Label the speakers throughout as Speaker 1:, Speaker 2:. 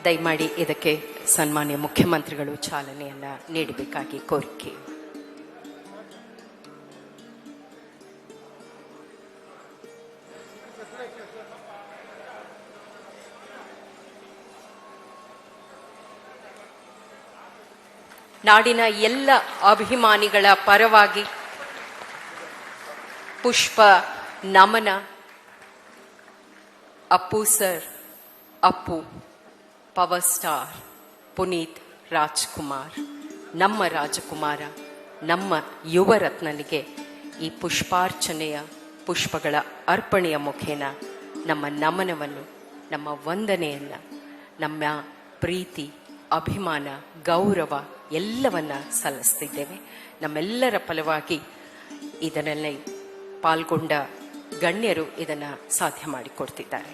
Speaker 1: ದಯಮಾಡಿ ಇದಕ್ಕೆ ಸನ್ಮಾನ್ಯ ಮುಖ್ಯಮಂತ್ರಿಗಳು ಚಾಲನೆಯನ್ನು ನೀಡಬೇಕಾಗಿ ಕೋರಿಕೆ. ನಾಡಿನ ಎಲ್ಲ ಅಭಿಮಾನಿಗಳ ಪರವಾಗಿ ಪುಷ್ಪ ನಮನ. Appu sir, Appu, power star Puneeth Rajkumar, ನಮ್ಮ ರಾಜಕುಮಾರ, ನಮ್ಮ ಯುವರತ್ನನಿಗೆ ಈ ಪುಷ್ಪಾರ್ಚನೆಯ ಪುಷ್ಪಗಳ ಅರ್ಪಣೆಯ ಮುಖೇನ ನಮ್ಮ ನಮನವನ್ನು, ನಮ್ಮ ವಂದನೆಯನ್ನು, ನಮ್ಮ ಪ್ರೀತಿ, ಅಭಿಮಾನ, ಗೌರವ ಎಲ್ಲವನ್ನ ಸಲ್ಲಿಸ್ತಿದ್ದೇವೆ. ನಮ್ಮೆಲ್ಲರ ಫಲವಾಗಿ ಇದರಲ್ಲಿ ಪಾಲ್ಗೊಂಡ ಗಣ್ಯರು ಇದನ್ನು ಸಾಧ್ಯ ಮಾಡಿಕೊಡ್ತಿದ್ದಾರೆ.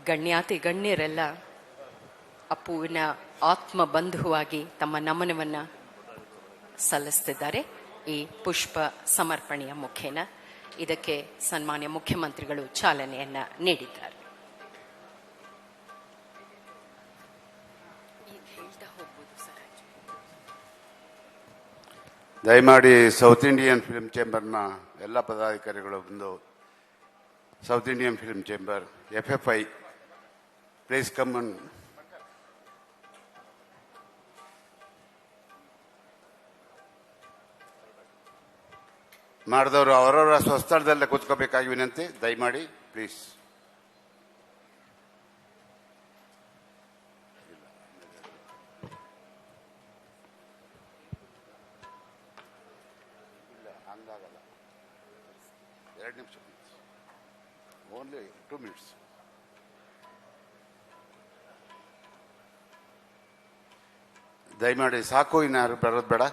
Speaker 1: ಗಣ್ಯಾತಿ ಗಣ್ಯರೆಲ್ಲ ಅಪ್ಪುವಿನ ಆತ್ಮ ಬಂಧುವಾಗಿ ತಮ್ಮ ನಮನವನ್ನು ಸಲ್ಲಿಸ್ತಿದ್ದಾರೆ ಈ ಪುಷ್ಪ ಸಮರ್ಪಣೆಯ ಮುಖೇನ. ಇದಕ್ಕೆ ಸನ್ಮಾನ್ಯ ಮುಖ್ಯಮಂತ್ರಿಗಳು ಚಾಲನೆಯನ್ನು ನೀಡಿದ್ದಾರೆ.
Speaker 2: ದಯಮಾಡಿ ಸೌತ್ ಇಂಡಿಯನ್ ಫಿಲ್ಮ್ ಚೇಂಬರ್ನ ಎಲ್ಲ ಪದಾಧಿಕಾರಿಗಳು ಬಂದು, south Indian film chamber, FFI, please come on. ಮಾಡಿದವರು ಅವರವರ ಸ್ವಸ್ಥಳದಲ್ಲೇ ಕೂತ್ಕೋಬೇಕಾಗಿ ವಿನಂತಿ. ದಯಮಾಡಿ ಪ್ಲೀಸ್. ಹಂಗಾಗಲ್ಲ, 2 ನಿಮಿಷ, ಓನ್ಲಿ 2 ಮಿನಿಟ್ಸ್. ದಯಮಾಡಿ ಸಾಕು, ಇನ್ನು ಯಾರು ಬರೋದು ಬೇಡ.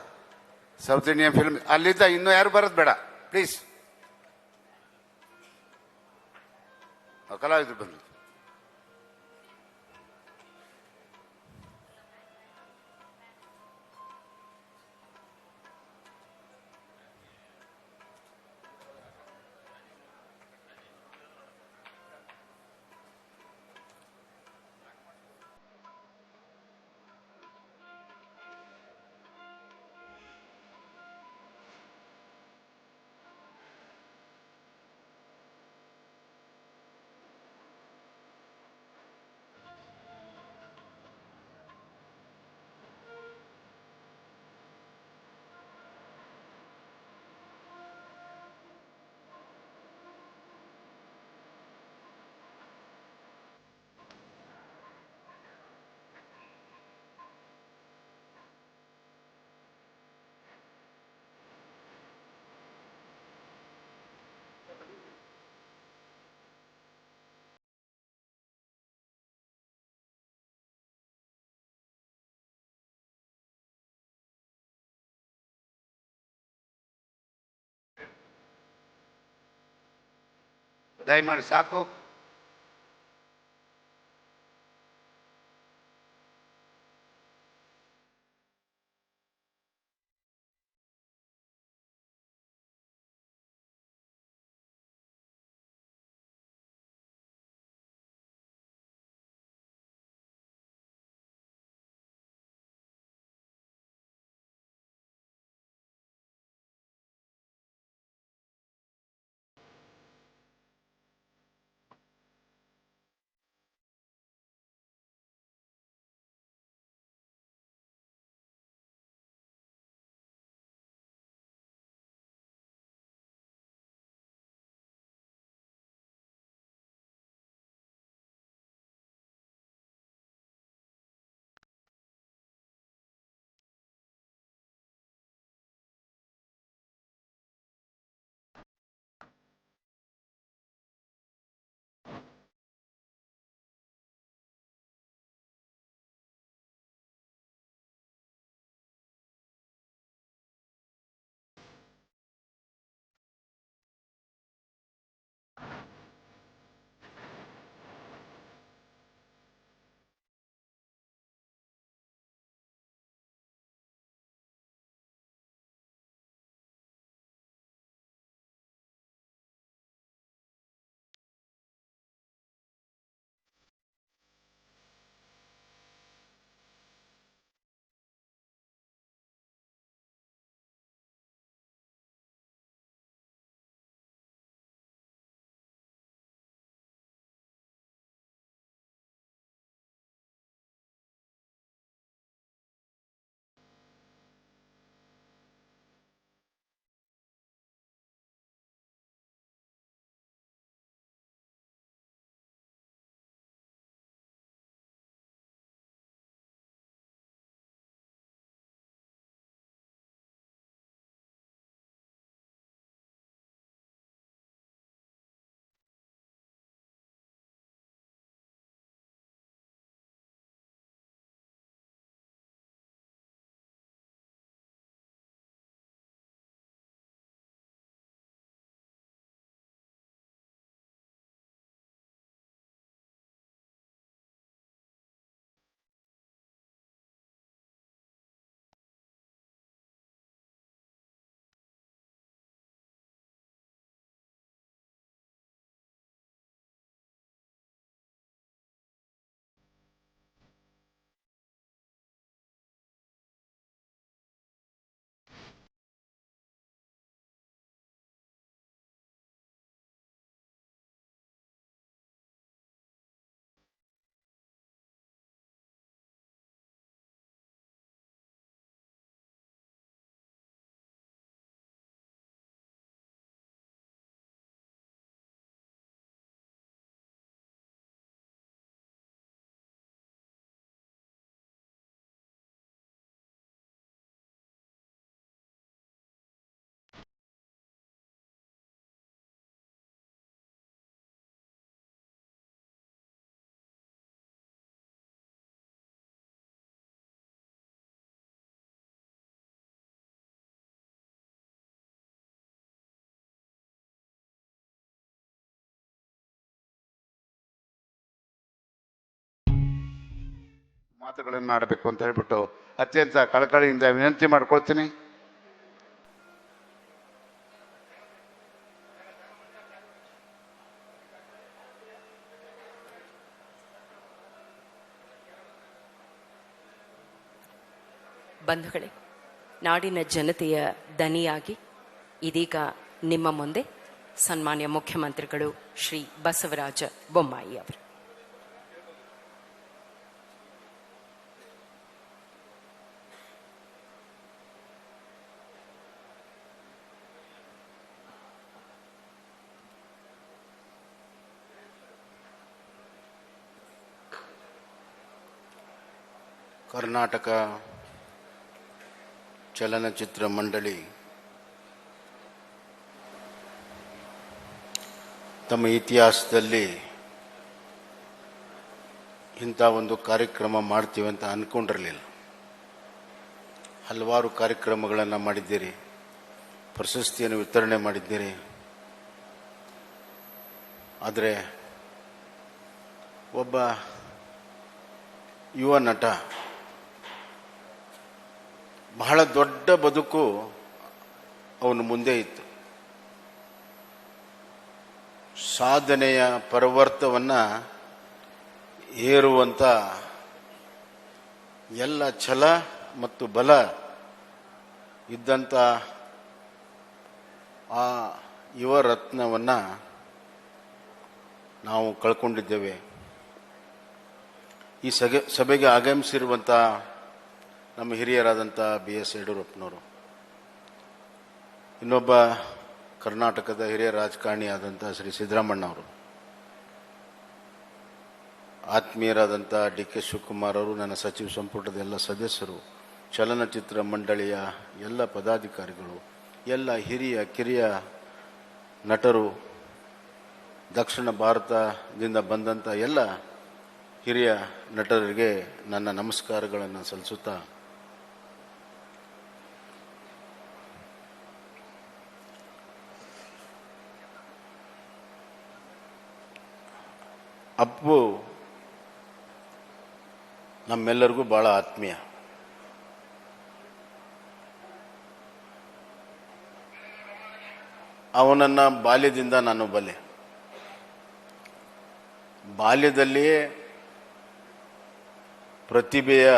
Speaker 2: ಸೌತ್ ಇಂಡಿಯನ್ ಫಿಲ್ಮ್ ಅಲ್ಲಿದ್ದ ಇನ್ನೂ ಯಾರು ಬರೋದು ಬೇಡ ಪ್ಲೀಸ್. ಕಲಾವಿದರು ಬಂದ್ರು. ದಯಮಾಡಿ ಸಾಕು. ಮಾತುಗಳನ್ನು ಆಡಬೇಕು ಅಂತ ಹೇಳ್ಬಿಟ್ಟು ಅತ್ಯಂತ ಕಳಕಳಿಯಿಂದ ವಿನಂತಿ ಮಾಡ್ಕೊಳ್ತೀನಿ.
Speaker 1: ಬಂಧುಗಳೇ, ನಾಡಿನ ಜನತೆಯ ದನಿಯಾಗಿ ಇದೀಗ ನಿಮ್ಮ ಮುಂದೆ ಸನ್ಮಾನ್ಯ ಮುಖ್ಯಮಂತ್ರಿಗಳು ಶ್ರೀ ಬಸವರಾಜ ಬೊಮ್ಮಾಯಿ ಅವರು.
Speaker 2: ಕರ್ನಾಟಕ ಚಲನಚಿತ್ರ ಮಂಡಳಿ ತಮ್ಮ ಇತಿಹಾಸದಲ್ಲಿ ಇಂಥ ಒಂದು ಕಾರ್ಯಕ್ರಮ ಮಾಡ್ತೀವಿ ಅಂತ ಅಂದ್ಕೊಂಡಿರಲಿಲ್ಲ. ಹಲವಾರು ಕಾರ್ಯಕ್ರಮಗಳನ್ನು ಮಾಡಿದ್ದೀರಿ, ಪ್ರಶಸ್ತಿಯನ್ನು ವಿತರಣೆ ಮಾಡಿದ್ದೀರಿ. ಆದರೆ ಒಬ್ಬ ಯುವ ನಟ ಬಹಳ ದೊಡ್ಡ ಬದುಕು ಅವನು ಮುಂದೆ ಇತ್ತು. ಸಾಧನೆಯ ಪರ್ವತವನ್ನು ಏರುವಂಥ ಎಲ್ಲ ಛಲ ಮತ್ತು ಬಲ ಇದ್ದಂಥ ಆ ಯುವ ರತ್ನವನ್ನು ನಾವು ಕಳ್ಕೊಂಡಿದ್ದೇವೆ. ಈ ಸಭೆಗೆ ಆಗಮಿಸಿರುವಂಥ ನಮ್ಮ ಹಿರಿಯರಾದಂಥ BS ಯಡಿಯೂರಪ್ಪನವರು, ಇನ್ನೊಬ್ಬ ಕರ್ನಾಟಕದ ಹಿರಿಯ ರಾಜಕಾರಣಿಯಾದಂಥ ಶ್ರೀ ಸಿದ್ದರಾಮಣ್ಣವರು, ಆತ್ಮೀಯರಾದಂಥ DK ಶಿವಕುಮಾರ್ ಅವರು, ನನ್ನ ಸಚಿವ ಸಂಪುಟದ ಎಲ್ಲ ಸದಸ್ಯರು, ಚಲನಚಿತ್ರ ಮಂಡಳಿಯ ಎಲ್ಲ ಪದಾಧಿಕಾರಿಗಳು, ಎಲ್ಲ ಹಿರಿಯ ಕಿರಿಯ ನಟರು, ದಕ್ಷಿಣ ಭಾರತದಿಂದ ಬಂದಂಥ ಎಲ್ಲ ಹಿರಿಯ ನಟರಿಗೆ ನನ್ನ ನಮಸ್ಕಾರಗಳನ್ನು ಸಲ್ಲಿಸುತ್ತಾ, ಅಪ್ಪು ನಮ್ಮೆಲ್ಲರಿಗೂ ಬಹಳ ಆತ್ಮೀಯ. ಅವನನ್ನು ಬಾಲ್ಯದಿಂದ ನಾನು ಬಲ್ಲೆ. ಬಾಲ್ಯದಲ್ಲಿಯೇ ಪ್ರತಿಭೆಯ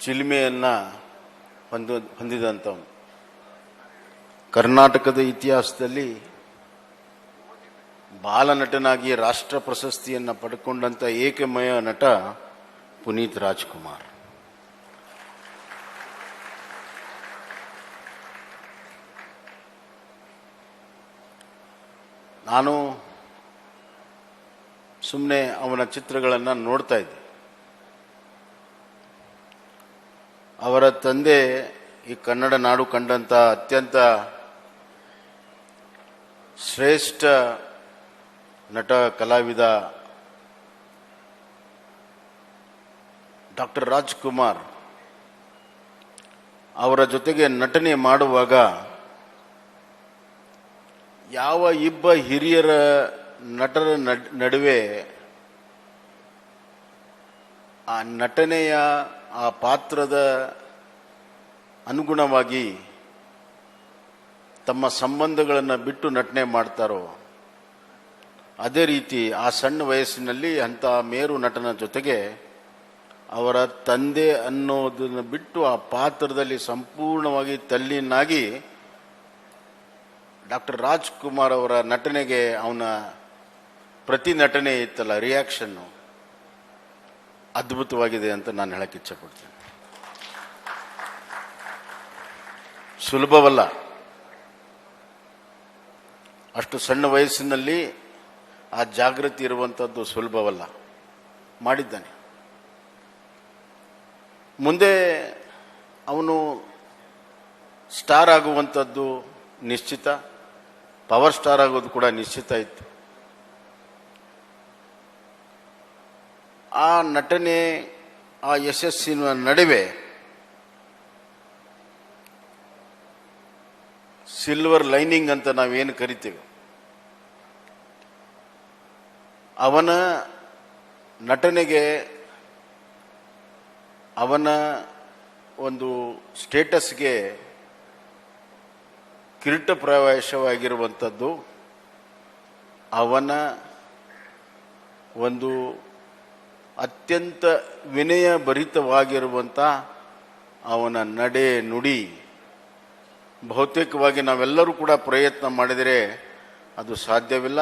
Speaker 2: ಚಿಲುಮೆಯನ್ನು ಹೊಂದಿದಂಥವನು. ಕರ್ನಾಟಕದ ಇತಿಹಾಸದಲ್ಲಿ ಬಾಲನಟನಾಗಿ ರಾಷ್ಟ್ರ ಪ್ರಶಸ್ತಿಯನ್ನು ಪಡ್ಕೊಂಡಂಥ ಏಕಮೇವ ನಟ ಪುನೀತ್ ರಾಜ್ಕುಮಾರ್. ನಾನು ಸುಮ್ಮನೆ ಅವನ ಚಿತ್ರಗಳನ್ನು ನೋಡ್ತಾ ಇದ್ದೆ. ಅವರ ತಂದೆ ಈ ಕನ್ನಡ ನಾಡು ಕಂಡಂಥ ಅತ್ಯಂತ ಶ್ರೇಷ್ಠ ನಟ ಕಲಾವಿದ ಡಾಕ್ಟರ್ ರಾಜ್ಕುಮಾರ್ ಅವರ ಜೊತೆಗೆ ನಟನೆ ಮಾಡುವಾಗ ಯಾವ ಇಬ್ಬ ಹಿರಿಯರ ನಟರ ನಡುವೆ ಆ ನಟನೆಯ ಆ ಪಾತ್ರದ ಅನುಗುಣವಾಗಿ ತಮ್ಮ ಸಂಬಂಧಗಳನ್ನು ಬಿಟ್ಟು ನಟನೆ ಮಾಡ್ತಾರೋ, ಅದೇ ರೀತಿ ಆ ಸಣ್ಣ ವಯಸ್ಸಿನಲ್ಲಿ ಅಂಥ ಮೇರು ನಟನ ಜೊತೆಗೆ ಅವರ ತಂದೆ ಅನ್ನೋದನ್ನು ಬಿಟ್ಟು ಆ ಪಾತ್ರದಲ್ಲಿ ಸಂಪೂರ್ಣವಾಗಿ ತಲ್ಲೀನಾಗಿ ಡಾಕ್ಟರ್ ರಾಜ್ಕುಮಾರ್ ಅವರ ನಟನೆಗೆ ಅವನ ಪ್ರತಿ ನಟನೆ ಇತ್ತಲ್ಲ, ರಿಯಾಕ್ಷನ್ನು ಅದ್ಭುತವಾಗಿದೆ ಅಂತ ನಾನು ಹೇಳಕ್ಕೆ ಇಚ್ಛಪಡ್ತೇನೆ. ಸುಲಭವಲ್ಲ, ಅಷ್ಟು ಸಣ್ಣ ವಯಸ್ಸಿನಲ್ಲಿ ಆ ಜಾಗೃತಿ ಇರುವಂಥದ್ದು ಸುಲಭವಲ್ಲ. ಮಾಡಿದ್ದಾನೆ. ಮುಂದೆ ಅವನು ಸ್ಟಾರ್ ಆಗುವಂಥದ್ದು ನಿಶ್ಚಿತ, ಪವರ್ ಸ್ಟಾರ್ ಆಗೋದು ಕೂಡ ನಿಶ್ಚಿತ ಇತ್ತು. ಆ ನಟನೆ, ಆ ಯಶಸ್ಸಿನ ನಡುವೆ ಸಿಲ್ವರ್ ಲೈನಿಂಗ್ ಅಂತ ನಾವೇನು ಕರಿತೇವೆ, ಅವನ ನಟನೆಗೆ ಅವನ ಒಂದು ಸ್ಟೇಟಸ್ಗೆ ಕಿರೀಟಪ್ರಾಯಶವಾಗಿರುವಂಥದ್ದು ಅವನ ಒಂದು ಅತ್ಯಂತ ವಿನಯ ಭರಿತವಾಗಿರುವಂಥ ಅವನ ನಡೆ ನುಡಿ. ಬಹುತೇಕವಾಗಿ ನಾವೆಲ್ಲರೂ ಕೂಡ ಪ್ರಯತ್ನ ಮಾಡಿದರೆ ಅದು ಸಾಧ್ಯವಿಲ್ಲ.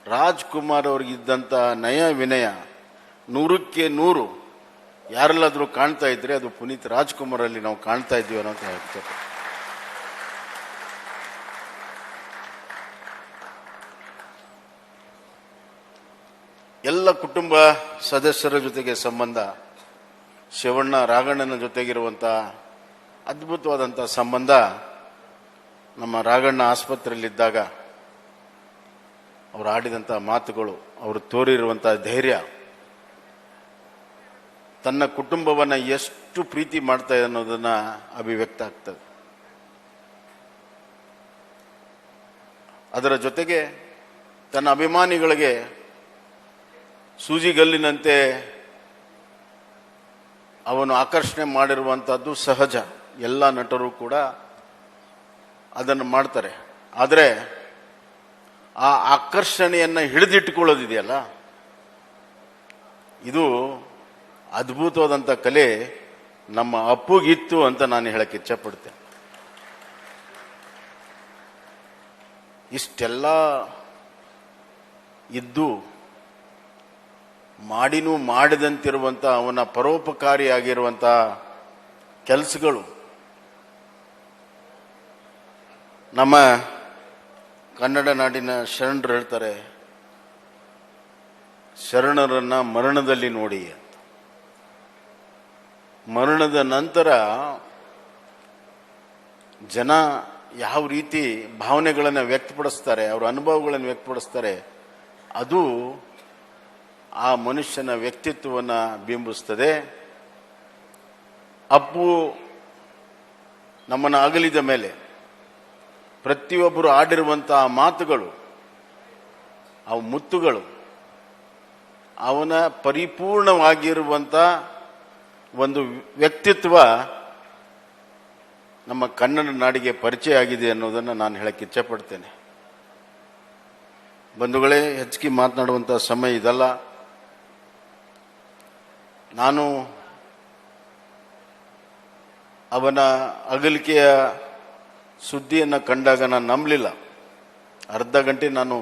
Speaker 2: ರಾಜ್ಕುಮಾರ್ ಅವ್ರಿಗಿದ್ದಂಥ ನಯ ವಿನಯ 100ಕ್ಕೆ 100 ಯಾರೆಲ್ಲಾದರೂ ಕಾಣ್ತಾ ಇದ್ರೆ ಅದು ಪುನೀತ್ ರಾಜ್ಕುಮಾರ್ ಅಲ್ಲಿ ನಾವು ಕಾಣ್ತಾ ಇದ್ದೀವಿ ಅನ್ನೋ ಹೇಳ್ತಾರೆ. ಎಲ್ಲ ಕುಟುಂಬ ಸದಸ್ಯರ ಜೊತೆಗೆ ಸಂಬಂಧ, ಶಿವಣ್ಣ ರಾಘಣ್ಣನ ಜೊತೆಗಿರುವಂಥ ಅದ್ಭುತವಾದಂಥ ಸಂಬಂಧ. ನಮ್ಮ ರಾಘಣ್ಣ ಆಸ್ಪತ್ರೆಯಲ್ಲಿದ್ದಾಗ ಅವರು ಆಡಿದಂಥ ಮಾತುಗಳು, ಅವರು ತೋರಿರುವಂಥ ಧೈರ್ಯ, ತನ್ನ ಕುಟುಂಬವನ್ನು ಎಷ್ಟು ಪ್ರೀತಿ ಮಾಡ್ತಾ ಇದೆ ಅನ್ನೋದನ್ನ ಅಭಿವ್ಯಕ್ತ ಆಗ್ತದೆ. ಅದರ ಜೊತೆಗೆ ತನ್ನ ಅಭಿಮಾನಿಗಳಿಗೆ ಸೂಜಿಗಲ್ಲಿನಂತೆ ಅವನು ಆಕರ್ಷಣೆ ಮಾಡಿರುವಂಥದ್ದು ಸಹಜ. ಎಲ್ಲ ನಟರು ಕೂಡ ಅದನ್ನು ಮಾಡ್ತಾರೆ. ಆದರೆ ಆ ಆಕರ್ಷಣೆಯನ್ನು ಹಿಡಿದಿಟ್ಟುಕೊಳ್ಳೋದಿದೆಯಲ್ಲ, ಇದು ಅದ್ಭುತವಾದಂಥ ಕಲೆ ನಮ್ಮ ಅಪ್ಪುಗಿತ್ತು ಅಂತ ನಾನು ಹೇಳಕ್ಕೆ ಇಚ್ಛಪಡ್ತೇನೆ. ಇಷ್ಟೆಲ್ಲ ಇದ್ದು ಮಾಡಿನೂ ಮಾಡಿದಂತಿರುವಂಥ ಅವನ ಪರೋಪಕಾರಿಯಾಗಿರುವಂಥ ಕೆಲಸಗಳು ನಮ್ಮ ಕನ್ನಡ ನಾಡಿನ ಶರಣರು ಹೇಳ್ತಾರೆ, ಶರಣರನ್ನ ಮರಣದಲ್ಲಿ ನೋಡಿ ಅಂತ. ಮರಣದ ನಂತರ ಜನ ಯಾವ ರೀತಿ ಭಾವನೆಗಳನ್ನು ವ್ಯಕ್ತಪಡಿಸ್ತಾರೆ, ಅವರ ಅನುಭವಗಳನ್ನು ವ್ಯಕ್ತಪಡಿಸ್ತಾರೆ, ಅದು ಆ ಮನುಷ್ಯನ ವ್ಯಕ್ತಿತ್ವವನ್ನು ಬಿಂಬಿಸ್ತದೆ. ಅಪ್ಪು ನಮ್ಮನ್ನು ಅಗಲಿದ ಮೇಲೆ ಪ್ರತಿಯೊಬ್ಬರು ಆಡಿರುವಂತಹ ಮಾತುಗಳು, ಅವು ಮುತ್ತುಗಳು, ಅವನ ಪರಿಪೂರ್ಣವಾಗಿರುವಂಥ ಒಂದು ವ್ಯಕ್ತಿತ್ವ ನಮ್ಮ ಕನ್ನಡ ನಾಡಿಗೆ ಪರಿಚಯ ಆಗಿದೆ ಅನ್ನೋದನ್ನು ನಾನು ಹೇಳಕ್ಕೆ ಇಚ್ಛಪಡ್ತೇನೆ. ಬಂಧುಗಳೇ, ಹೆಚ್ಚಿಗೆ ಮಾತನಾಡುವಂಥ ಸಮಯ ಇದಲ್ಲ. ನಾನು ಅವನ ಅಗಲಿಕೆಯ ಸುದ್ದಿಯನ್ನು ಕಂಡಾಗ ನಾನು ನಂಬಲಿಲ್ಲ. ಅರ್ಧ ಗಂಟೆ ನಾನು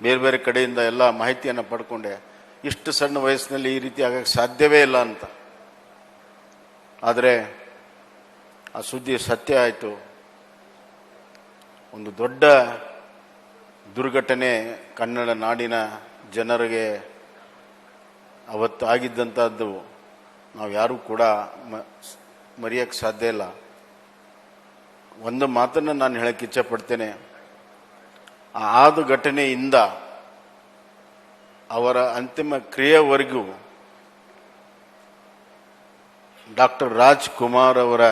Speaker 2: ಬೇರೆ ಬೇರೆ ಕಡೆಯಿಂದ ಎಲ್ಲ ಮಾಹಿತಿಯನ್ನು ಪಡ್ಕೊಂಡೆ. ಇಷ್ಟು ಸಣ್ಣ ವಯಸ್ಸಿನಲ್ಲಿ ಈ ರೀತಿ ಆಗಕ್ಕೆ ಸಾಧ್ಯವೇ ಇಲ್ಲ ಅಂತ. ಆದರೆ ಆ ಸುದ್ದಿ ಸತ್ಯ ಆಯಿತು. ಒಂದು ದೊಡ್ಡ ದುರ್ಘಟನೆ ಕನ್ನಡ ನಾಡಿನ ಜನರಿಗೆ ಅವತ್ತು ಆಗಿದ್ದಂಥದ್ದು ನಾವು ಯಾರೂ ಕೂಡ ಮರೆಯೋಕ್ಕೆ ಸಾಧ್ಯ ಇಲ್ಲ. ಒಂದು ಮಾತನ್ನು ನಾನು ಹೇಳಕ್ಕೆ ಇಚ್ಛಪಡ್ತೇನೆ. ಆದ ಘಟನೆಯಿಂದ ಅವರ ಅಂತಿಮ ಕ್ರಿಯೆವರೆಗೂ ಡಾಕ್ಟರ್ ರಾಜ್ಕುಮಾರ್ ಅವರ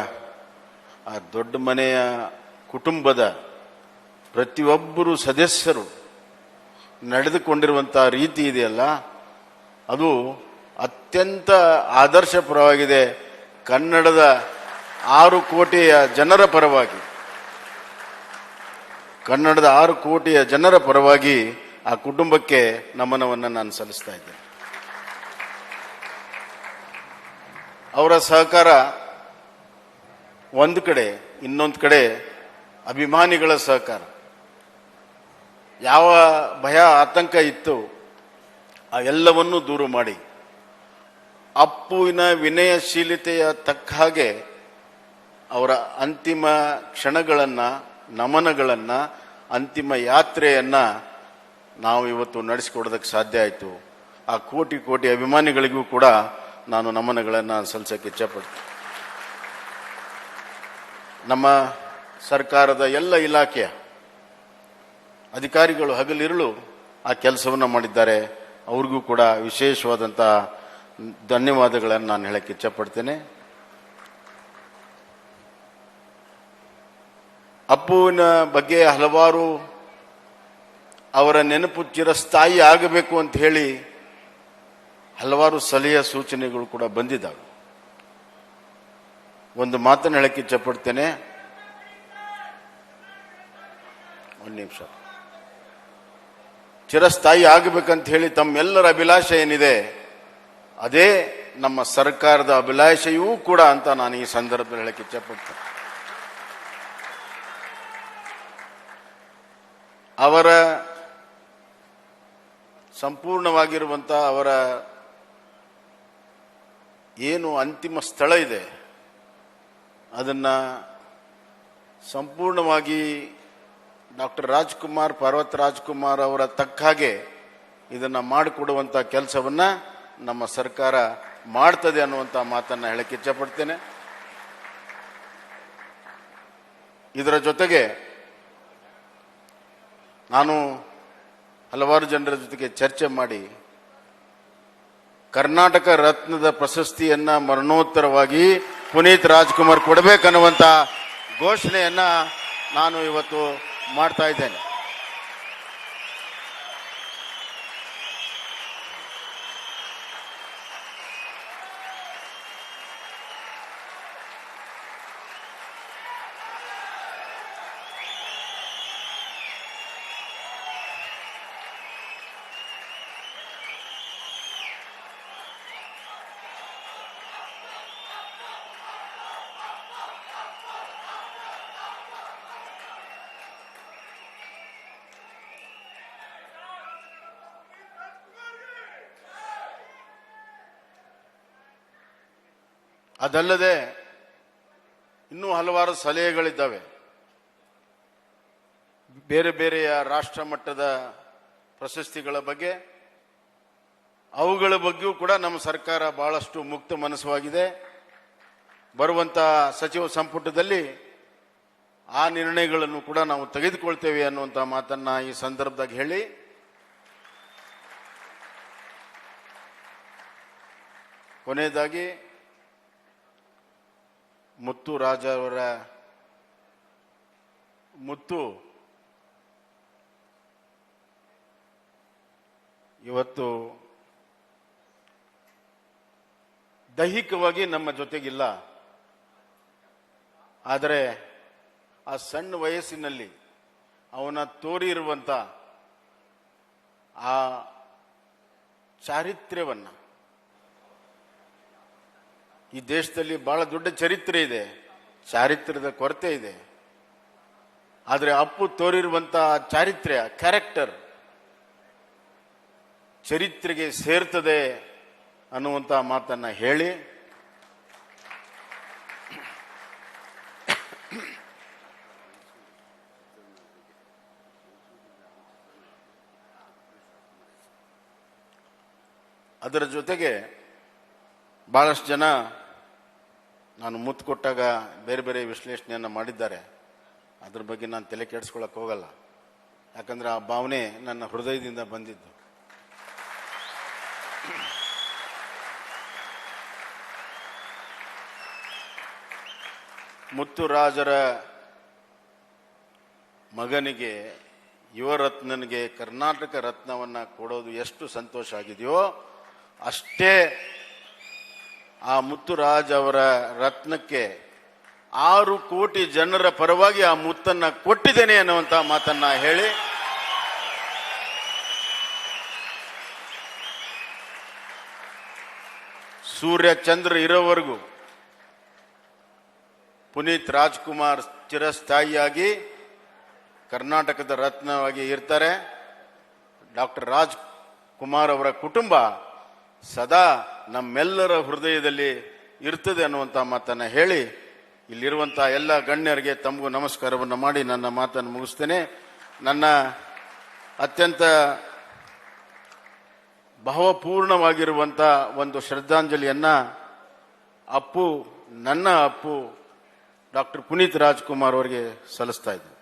Speaker 2: ಆ ದೊಡ್ಡ ಮನೆಯ ಕುಟುಂಬದ ಪ್ರತಿಯೊಬ್ಬರು ಸದಸ್ಯರು ನಡೆದುಕೊಂಡಿರುವಂಥ ರೀತಿ ಇದೆಯಲ್ಲ, ಅದು ಅತ್ಯಂತ ಆದರ್ಶಪರವಾಗಿದೆ. ಕನ್ನಡದ 6 ಕೋಟಿಯ ಜನರ ಪರವಾಗಿ, ಕನ್ನಡದ 6 ಕೋಟಿಯ ಜನರ ಪರವಾಗಿ ಆ ಕುಟುಂಬಕ್ಕೆ ನಮನವನ್ನು ನಾನು ಸಲ್ಲಿಸ್ತಾ ಇದ್ದೇನೆ. ಅವರ ಸಹಕಾರ ಒಂದು ಕಡೆ, ಇನ್ನೊಂದು ಕಡೆ ಅಭಿಮಾನಿಗಳ ಸಹಕಾರ. ಯಾವ ಭಯ ಆತಂಕ ಇತ್ತು ಆ ಎಲ್ಲವನ್ನೂ ದೂರ ಮಾಡಿ ಅಪ್ಪುವಿನ ವಿನಯಶೀಲತೆಯ ತಕ್ಕ ಹಾಗೆ ಅವರ ಅಂತಿಮ ಕ್ಷಣಗಳನ್ನು, ನಮನಗಳನ್ನು, ಅಂತಿಮ ಯಾತ್ರೆಯನ್ನು ನಾವು ಇವತ್ತು ನಡೆಸಿಕೊಡೋದಕ್ಕೆ ಸಾಧ್ಯ ಆಯಿತು. ಆ ಕೋಟಿ ಕೋಟಿ ಅಭಿಮಾನಿಗಳಿಗೂ ಕೂಡ ನಾನು ನಮನಗಳನ್ನು ಸಲ್ಲಿಸಕ್ಕೆ ಇಚ್ಛಪಡ್ತೀನಿ. ನಮ್ಮ ಸರ್ಕಾರದ ಎಲ್ಲ ಇಲಾಖೆಯ ಅಧಿಕಾರಿಗಳು ಹಗಲಿರುಳು ಆ ಕೆಲಸವನ್ನು ಮಾಡಿದ್ದಾರೆ. ಅವ್ರಿಗೂ ಕೂಡ ವಿಶೇಷವಾದಂಥ ಧನ್ಯವಾದಗಳನ್ನು ನಾನು ಹೇಳಕ್ಕೆ ಇಚ್ಛಪಡ್ತೇನೆ. ಅಪ್ಪುವಿನ ಬಗ್ಗೆ ಹಲವಾರು ಅವರ ನೆನಪು ಚಿರಸ್ಥಾಯಿ ಆಗಬೇಕು ಅಂತ ಹೇಳಿ ಹಲವಾರು ಸಲಹೆ ಸೂಚನೆಗಳು ಕೂಡ ಬಂದಿದ್ದಾವೆ. ಒಂದು ಮಾತನ್ನು ಹೇಳಕ್ಕೆ ಇಚ್ಛಪಡ್ತೇನೆ. ಒಂದು ನಿಮಿಷ. ಚಿರಸ್ಥಾಯಿ ಆಗಬೇಕಂತ ಹೇಳಿ ತಮ್ಮೆಲ್ಲರ ಅಭಿಲಾಷೆ ಏನಿದೆ ಅದೇ ನಮ್ಮ ಸರ್ಕಾರದ ಅಭಿಲಾಷೆಯೂ ಕೂಡ ಅಂತ ನಾನು ಈ ಸಂದರ್ಭದಲ್ಲಿ ಹೇಳಕ್ಕೆ ಇಚ್ಛಪಡ್ತೇನೆ. ಅವರ ಸಂಪೂರ್ಣವಾಗಿರುವಂಥ ಅವರ ಏನು ಅಂತಿಮ ಸ್ಥಳ ಇದೆ ಅದನ್ನ ಸಂಪೂರ್ಣವಾಗಿ ಡಾಕ್ಟರ್ ರಾಜ್ಕುಮಾರ್, ಪಾರ್ವತ್ ರಾಜ್ಕುಮಾರ್ ಅವರ ತಕ್ಕ ಹಾಗೆ ಇದನ್ನ ಮಾಡಿಕೊಡುವಂಥ ಕೆಲಸವನ್ನ ನಮ್ಮ ಸರ್ಕಾರ ಮಾಡ್ತದೆ ಅನ್ನುವಂಥ ಮಾತನ್ನ ಹೇಳಕ್ಕೆ ಇಚ್ಛಪಡ್ತೇನೆ. ಇದರ ಜೊತೆಗೆ ನಾನು ಹಲವಾರು ಜನರ ಜೊತೆಗೆ ಚರ್ಚೆ ಮಾಡಿ ಕರ್ನಾಟಕ ರತ್ನದ ಪ್ರಶಸ್ತಿಯನ್ನ ಮರಣೋತ್ತರವಾಗಿ ಪುನೀತ್ ರಾಜ್ಕುಮಾರ್ ಕೊಡಬೇಕನ್ನುವಂತ ಘೋಷಣೆಯನ್ನ ನಾನು ಇವತ್ತು ಮಾಡ್ತಾ ಇದ್ದೇನೆ. ಅದಲ್ಲದೆ ಇನ್ನೂ ಹಲವಾರು ಸಲಹೆಗಳಿದ್ದಾವೆ. ಬೇರೆ ಬೇರೆಯ ರಾಷ್ಟ್ರ ಮಟ್ಟದ ಪ್ರಶಸ್ತಿಗಳ ಬಗ್ಗೆ, ಅವುಗಳ ಬಗ್ಗೆಯೂ ಕೂಡ ನಮ್ಮ ಸರ್ಕಾರ ಬಹಳಷ್ಟು ಮುಕ್ತ ಮನಸ್ಸಾಗಿದೆ. ಬರುವಂತ ಸಚಿವ ಸಂಪುಟದಲ್ಲಿ ಆ ನಿರ್ಣಯಗಳನ್ನು ಕೂಡ ನಾವು ತೆಗೆದುಕೊಳ್ತೇವೆ ಅನ್ನುವಂಥ ಮಾತನ್ನ ಈ ಸಂದರ್ಭದಾಗ ಹೇಳಿ, ಕೊನೆಯದಾಗಿ ಮುತ್ತು ರಾಜ ಅವರ ಮುತ್ತು ಇವತ್ತು ದೈಹಿಕವಾಗಿ ನಮ್ಮ ಜೊತೆಗಿಲ್ಲ. ಆದರೆ ಆ ಸಣ್ಣ ವಯಸ್ಸಿನಲ್ಲಿ ಅವನ ತೋರಿರುವಂತ ಆ ಚಾರಿತ್ರ್ಯವನ್ನ, ಈ ದೇಶದಲ್ಲಿ ಬಹಳ ದೊಡ್ಡ ಚರಿತ್ರೆ ಇದೆ, ಚಾರಿತ್ರ್ಯದ ಕೊರತೆ ಇದೆ. ಆದರೆ ಅಪ್ಪು ತೋರಿರುವಂತಹ ಚಾರಿತ್ರ್ಯ, ಕ್ಯಾರೆಕ್ಟರ್ ಚರಿತ್ರೆಗೆ ಸೇರ್ತದೆ ಅನ್ನುವಂಥ ಮಾತನ್ನ ಹೇಳಿ, ಅದರ ಜೊತೆಗೆ ಬಹಳಷ್ಟು ಜನ ನಾನು ಮುತ್ತು ಕೊಟ್ಟಾಗ ಬೇರೆ ಬೇರೆ ವಿಶ್ಲೇಷಣೆಯನ್ನು ಮಾಡಿದ್ದಾರೆ. ಅದ್ರ ಬಗ್ಗೆ ನಾನು ತಲೆ ಕೆಡಿಸ್ಕೊಳ್ಳೋಕೆ ಹೋಗಲ್ಲ, ಯಾಕಂದ್ರೆ ಆ ಭಾವನೆ ನನ್ನ ಹೃದಯದಿಂದ ಬಂದಿದ್ದು. ಮುತ್ತುರಾಜರ ಮಗನಿಗೆ, ಯುವರತ್ನನಿಗೆ ಕರ್ನಾಟಕ ರತ್ನವನ್ನ ಕೊಡೋದು ಎಷ್ಟು ಸಂತೋಷ ಆಗಿದೆಯೋ ಅಷ್ಟೇ ಆ ಮುತ್ತುರಾಜ್ ಅವರ ರತ್ನಕ್ಕೆ 6 ಕೋಟಿ ಜನರ ಪರವಾಗಿ ಆ ಮುತ್ತನ್ನ ಕೊಟ್ಟಿದ್ದೇನೆ ಅನ್ನುವಂತ ಮಾತನ್ನ ಹೇಳಿ, ಸೂರ್ಯ ಚಂದ್ರ ಇರೋವರೆಗೂ ಪುನೀತ್ ರಾಜ್ಕುಮಾರ್ ಚಿರಸ್ಥಾಯಿಯಾಗಿ ಕರ್ನಾಟಕದ ರತ್ನವಾಗಿ ಇರ್ತಾರೆ. ಡಾಕ್ಟರ್ ರಾಜ್ಕುಮಾರ್ ಅವರ ಕುಟುಂಬ ಸದಾ ನಮ್ಮೆಲ್ಲರ ಹೃದಯದಲ್ಲಿ ಇರ್ತದೆ ಅನ್ನುವಂಥ ಮಾತನ್ನ ಹೇಳಿ, ಇಲ್ಲಿರುವಂತಹ ಎಲ್ಲ ಗಣ್ಯರಿಗೆ ತಮಗೂ ನಮಸ್ಕಾರವನ್ನು ಮಾಡಿ ನನ್ನ ಮಾತನ್ನು ಮುಗಿಸ್ತೇನೆ. ನನ್ನ ಅತ್ಯಂತ ಭಾವಪೂರ್ಣವಾಗಿರುವಂಥ ಒಂದು ಶ್ರದ್ಧಾಂಜಲಿಯನ್ನ ನನ್ನ ಅಪ್ಪು ಡಾಕ್ಟರ್ ಪುನೀತ್ ರಾಜ್ಕುಮಾರ್ ಅವರಿಗೆ ಸಲ್ಲಿಸ್ತಾ ಇದ್ದೀನಿ.